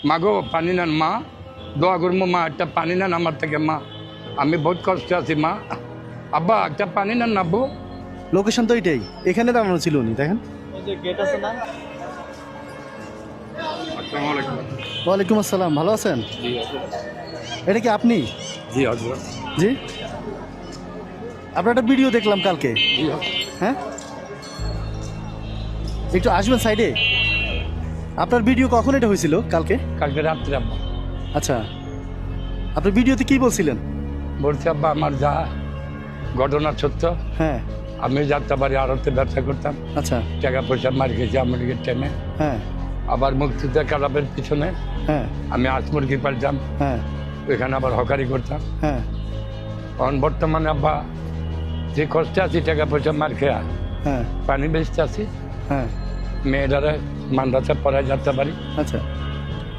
মাগো পানি নেন মা, দোয়া করবো মা, একটা পানি নেন আমার থেকে মা, আমি বহুত কষ্টে আছি মা। আব্বা একটা পানি নেন না আব্বু। লোকেশন তো এটাই, এখানে দাঁড়ানো ছিল উনি, দেখেন। ওয়ালাইকুম আসসালাম, ভালো আছেন? এটা কি আপনি? জি হজরত। জি, আপনার একটা ভিডিও দেখলাম কালকে। হ্যাঁ, একটু আসবেন সাইডে। আপনার ভিডিও কখন এটা হয়েছিল? কালকে? কালকে রাত্রে আব্বা। আচ্ছা, আপনার ভিডিওতে কি বলছিলেন? বলছি আব্বা আমার যা ঘটনা সত্য, হ্যাঁ। আমি যাত্রাবাড়ি আড়তে ব্যবসা করতাম, আচ্ছা। টাকা পয়সা মার খেয়েছি আমেরিকার টাইমে। হ্যাঁ আবার মুক্তিতে কালাবের পিছনে হ্যাঁ আমি আজ মুরগি পালতাম, হ্যাঁ ওইখানে আবার হকারি করতাম। হ্যাঁ এখন বর্তমানে আব্বা যে কষ্টে আছি, টাকা পয়সা মার খেয়া হ্যাঁ পানি বেচতে আছি, হ্যাঁ। মেয়েটারে মান্দাসে পড়ায় যাত্রাবাড়ি। আচ্ছা।